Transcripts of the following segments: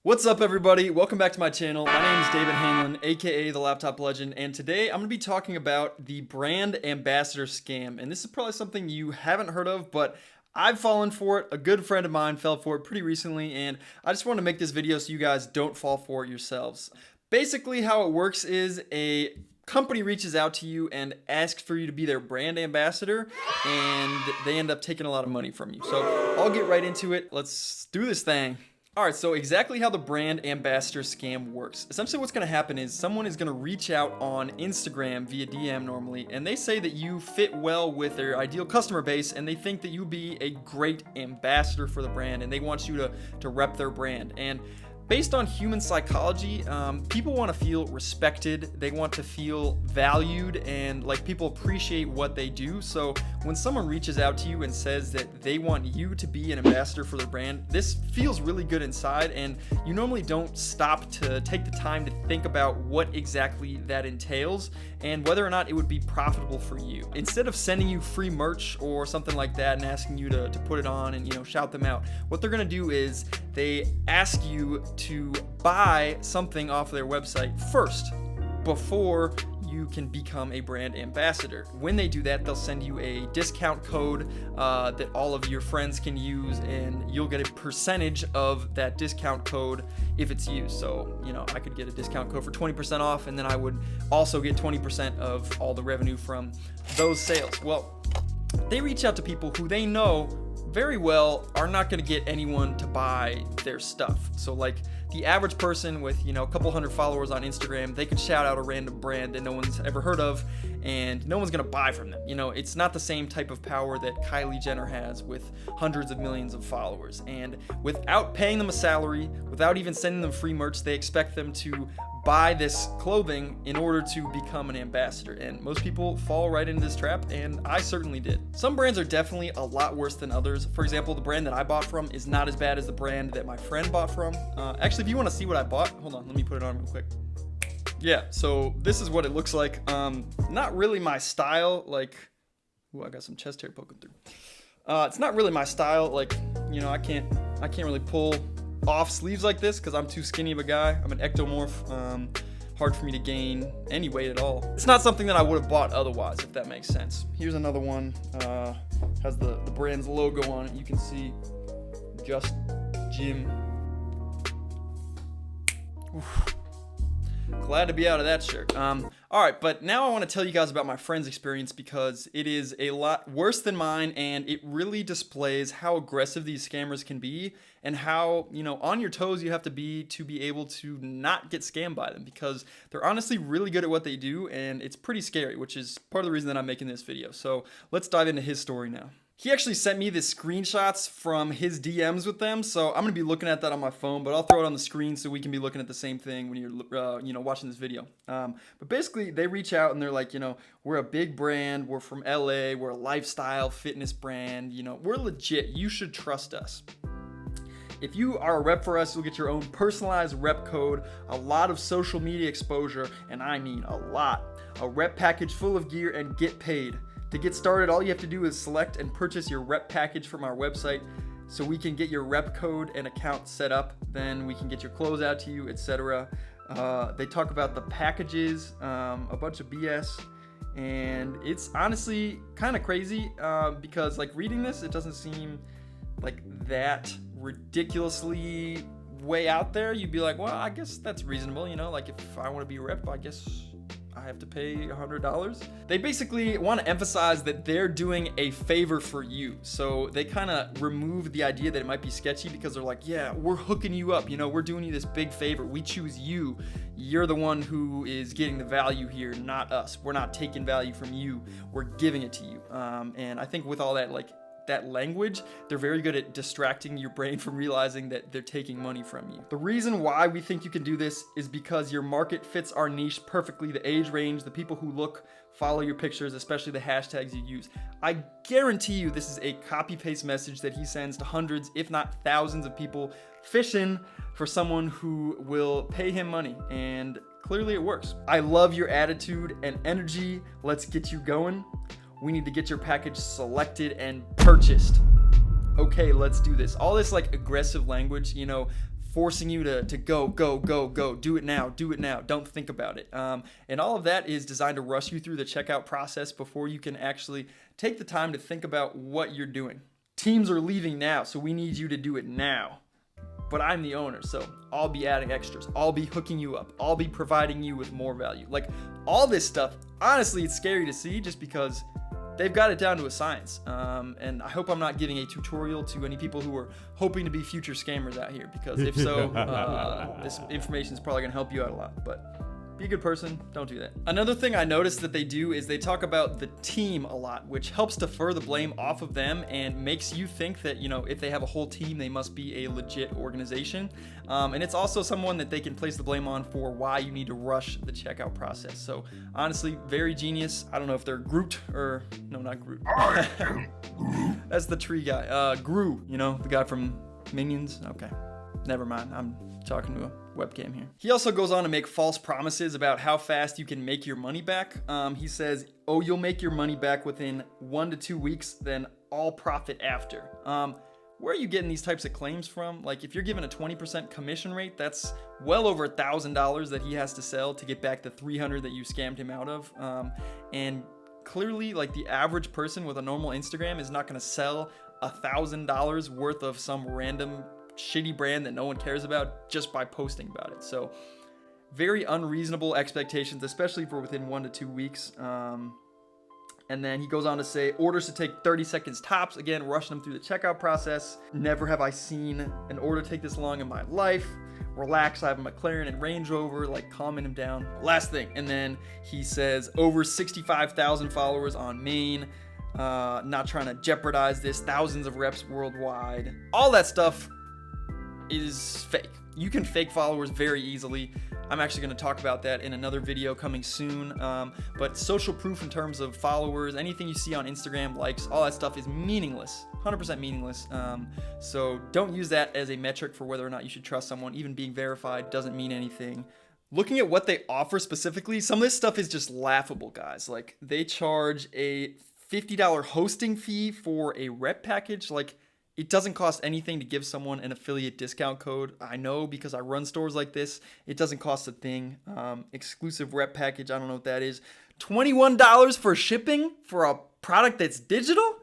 What's up, everybody? Welcome back to my channel. My name is David Hanlon, aka the Laptop Legend, and today I'm going to be talking about the brand ambassador scam. And this is probably something you haven't heard of, but I've fallen for it. A good friend of mine fell for it pretty recently, and I just want to make this video so you guys don't fall for it yourselves. Basically, how it works is a company reaches out to you and asks for you to be their brand ambassador, and they end up taking a lot of money from you. So I'll get right into it. Let's do this thing. Alright, so exactly how the brand ambassador scam works. Essentially what's going to happen is someone is going to reach out on Instagram via DM normally, and they say that you fit well with their ideal customer base, and they think that you'd be a great ambassador for the brand, and they want you to rep their brand. And based on human psychology, people want to feel respected, they want to feel valued, and like people appreciate what they do. So when someone reaches out to you and says that they want you to be an ambassador for their brand, this feels really good inside, and you normally don't stop to take the time to think about what exactly that entails and whether or not it would be profitable for you. Instead of sending you free merch or something like that and asking you to put it on and shout them out, what they're gonna do is they ask you to buy something off their website first before you can become a brand ambassador. When they do that, they'll send you a discount code that all of your friends can use, and you'll get a percentage of that discount code if it's used. So, I could get a discount code for 20% off, and then I would also get 20% of all the revenue from those sales. Well, they reach out to people who they know very well are not going to get anyone to buy their stuff. So like the average person with a couple hundred followers on Instagram, they could shout out a random brand that no one's ever heard of, and no one's going to buy from them. It's not the same type of power that Kylie Jenner has with hundreds of millions of followers. And without paying them a salary, without even sending them free merch, they expect them to buy this clothing in order to become an ambassador. And most people fall right into this trap, and I certainly did. Some brands are definitely a lot worse than others. For example, the brand that I bought from is not as bad as the brand that my friend bought from. Actually, if you want to see what I bought, hold on, let me put it on real quick. Yeah, so this is what it looks like. Not really my style. I got some chest hair poking through. It's not really my style. I can't really pull off sleeves like this because I'm too skinny of a guy. I'm an ectomorph. Hard for me to gain any weight at all. It's not something that I would have bought otherwise, if that makes sense. Here's another one. Has the brand's logo on it. You can see Just Gym. Oof. Glad to be out of that shirt. Alright, but now I want to tell you guys about my friend's experience because it is a lot worse than mine, and it really displays how aggressive these scammers can be and how, on your toes you have to be able to not get scammed by them, because they're honestly really good at what they do, and it's pretty scary, which is part of the reason that I'm making this video. So let's dive into his story now. He actually sent me the screenshots from his DMs with them, so I'm going to be looking at that on my phone, but I'll throw it on the screen so we can be looking at the same thing when you're watching this video. But basically, they reach out and they're like, we're a big brand, we're from LA, we're a lifestyle fitness brand, we're legit, you should trust us. If you are a rep for us, you'll get your own personalized rep code, a lot of social media exposure, and I mean a lot, a rep package full of gear, and get paid. To get started, all you have to do is select and purchase your rep package from our website so we can get your rep code and account set up. Then we can get your clothes out to you, etc. They talk about the packages, a bunch of BS, and it's honestly kind of crazy because reading this, it doesn't seem like that ridiculously way out there. You'd be like, well, I guess that's reasonable, if I want to be a rep, I guess I have to pay $100. They basically want to emphasize that they're doing a favor for you. So they kind of remove the idea that it might be sketchy because they're like, yeah, we're hooking you up. We're doing you this big favor. We choose you. You're the one who is getting the value here, not us. We're not taking value from you. We're giving it to you. And I think with all that, that language, they're very good at distracting your brain from realizing that they're taking money from you. The reason why we think you can do this is because your market fits our niche perfectly, the age range, the people who follow your pictures, especially the hashtags you use. I guarantee you this is a copy-paste message that he sends to hundreds, if not thousands of people fishing for someone who will pay him money, and clearly it works. I love your attitude and energy. Let's get you going. We need to get your package selected and purchased. Okay, let's do this. All this aggressive language, forcing you to go, do it now, don't think about it. And all of that is designed to rush you through the checkout process before you can actually take the time to think about what you're doing. Teams are leaving now, so we need you to do it now. But I'm the owner, so I'll be adding extras. I'll be hooking you up. I'll be providing you with more value. Like, all this stuff, honestly, it's scary to see just because they've got it down to a science. And I hope I'm not giving a tutorial to any people who are hoping to be future scammers out here, because if so, this information is probably going to help you out a lot. But be a good person, don't do that. Another thing I noticed that they do is they talk about the team a lot, which helps defer the blame off of them and makes you think that, if they have a whole team, they must be a legit organization. And it's also someone that they can place the blame on for why you need to rush the checkout process. So honestly, very genius. I don't know if they're Groot or, no, not Groot. That's the tree guy. Gru, the guy from Minions. Okay, never mind. I'm talking to a webcam here. He also goes on to make false promises about how fast you can make your money back. He says, oh, you'll make your money back within 1 to 2 weeks, then all profit after. Where are you getting these types of claims from? Like, if you're given a 20% commission rate, that's well over $1,000 that he has to sell to get back the $300 that you scammed him out of. And clearly, like, the average person with a normal Instagram is not going to sell $1,000 worth of some random shitty brand that no one cares about just by posting about it. So very unreasonable expectations, especially for within 1 to 2 weeks. And then he goes on to say orders to take 30 seconds tops. Again, rushing them through the checkout process. Never have I seen an order take this long in my life. Relax, I have a McLaren and Range Rover, like calming him down. Last thing, and then he says over 65,000 followers on Maine. Not trying to jeopardize this. Thousands of reps worldwide. All that stuff is fake. You can fake followers very easily. I'm actually going to talk about that in another video coming soon. But social proof in terms of followers, anything you see on Instagram, likes, all that stuff is meaningless. 100% meaningless. So don't use that as a metric for whether or not you should trust someone. Even being verified doesn't mean anything. Looking at what they offer specifically, some of this stuff is just laughable, guys. Like, they charge a $50 hosting fee for a rep package. Like, it doesn't cost anything to give someone an affiliate discount code. I know, because I run stores like this. It doesn't cost a thing. Exclusive rep package, I don't know what that is. $21 for shipping for a product that's digital?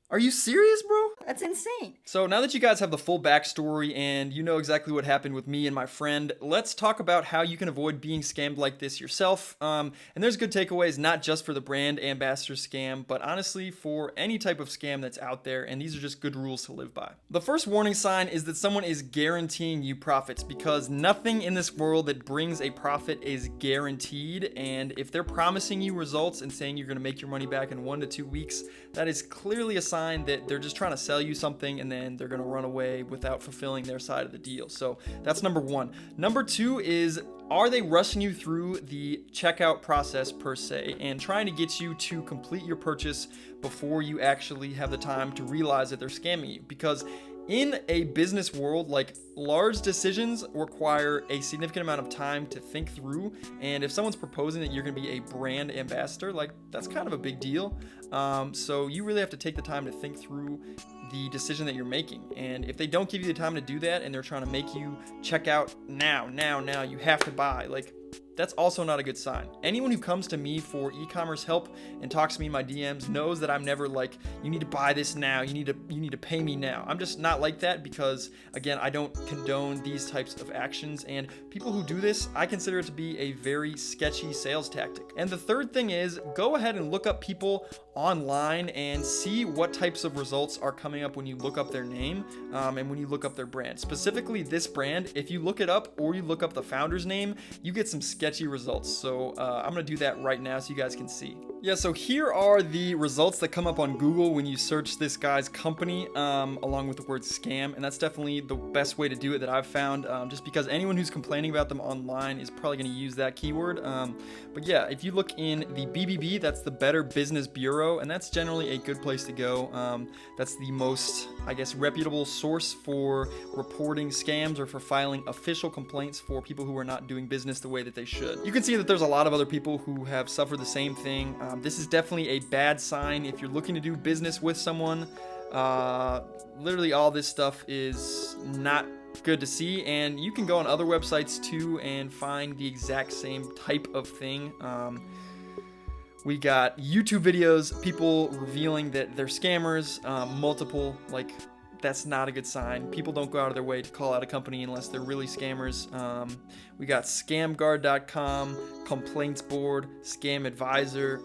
Are you serious, bro? That's insane. So now that you guys have the full backstory and you know exactly what happened with me and my friend, let's talk about how you can avoid being scammed like this yourself. And there's good takeaways, not just for the brand ambassador scam, but honestly for any type of scam that's out there. And these are just good rules to live by. The first warning sign is that someone is guaranteeing you profits, because nothing in this world that brings a profit is guaranteed. And if they're promising you results and saying you're going to make your money back in 1 to 2 weeks, that is clearly a sign that they're just trying to sell you something and then they're going to run away without fulfilling their side of the deal. So that's number one. Number two is, are they rushing you through the checkout process per se and trying to get you to complete your purchase before you actually have the time to realize that they're scamming you? Because in a business world, like, large decisions require a significant amount of time to think through. And if someone's proposing that you're going to be a brand ambassador, like, that's kind of a big deal. So you really have to take the time to think through the decision that you're making. And if they don't give you the time to do that and they're trying to make you check out now, you have to buy, like, that's also not a good sign. Anyone who comes to me for e-commerce help and talks to me in my DMs knows that I'm never like, you need to buy this now, you need to pay me now. I'm just not like that, because again, I don't condone these types of actions, and people who do this, I consider it to be a very sketchy sales tactic. And the third thing is, go ahead and look up people online and see what types of results are coming up when you look up their name and when you look up their brand. Specifically this brand, if you look it up or you look up the founder's name, you get some sketchy results. So I'm gonna do that right now so you guys can see. Yeah, so here are the results that come up on Google when you search this guy's company along with the word scam, and that's definitely the best way to do it that I've found, just because anyone who's complaining about them online is probably going to use that keyword. But yeah, if you look in the BBB, that's the Better Business Bureau, and that's generally a good place to go. That's the most, I guess, reputable source for reporting scams or for filing official complaints for people who are not doing business the way that they should. You can see that there's a lot of other people who have suffered the same thing. This is definitely a bad sign if you're looking to do business with someone. Literally all this stuff is not good to see. And you can go on other websites too and find the exact same type of thing. We got YouTube videos, people revealing that they're scammers, multiple, like, that's not a good sign. People don't go out of their way to call out a company unless they're really scammers. We got scamguard.com, complaints board, scam advisor.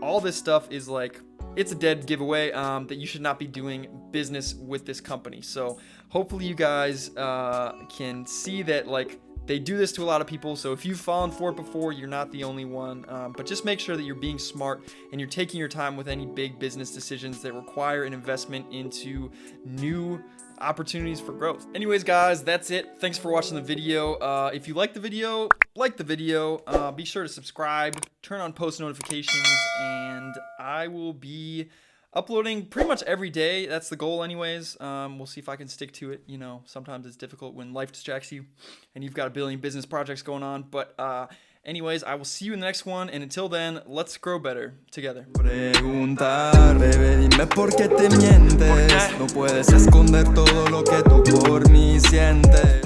All this stuff is like, it's a dead giveaway that you should not be doing business with this company. So hopefully you guys can see that, like, they do this to a lot of people, so if you've fallen for it before, you're not the only one. But just make sure that you're being smart and you're taking your time with any big business decisions that require an investment into new opportunities for growth. Anyways, guys, that's it. Thanks for watching the video. If you like the video, like the video. Be sure to subscribe, turn on post notifications, and I will be uploading pretty much every day. That's the goal anyways. We'll see if I can stick to it. You know, sometimes it's difficult when life distracts you and you've got a billion business projects going on. But anyways, I will see you in the next one. And until then, let's grow better together. Preguntar, bebé, dime por qué te mientes. No puedes esconder todo lo que tú por mí sientes.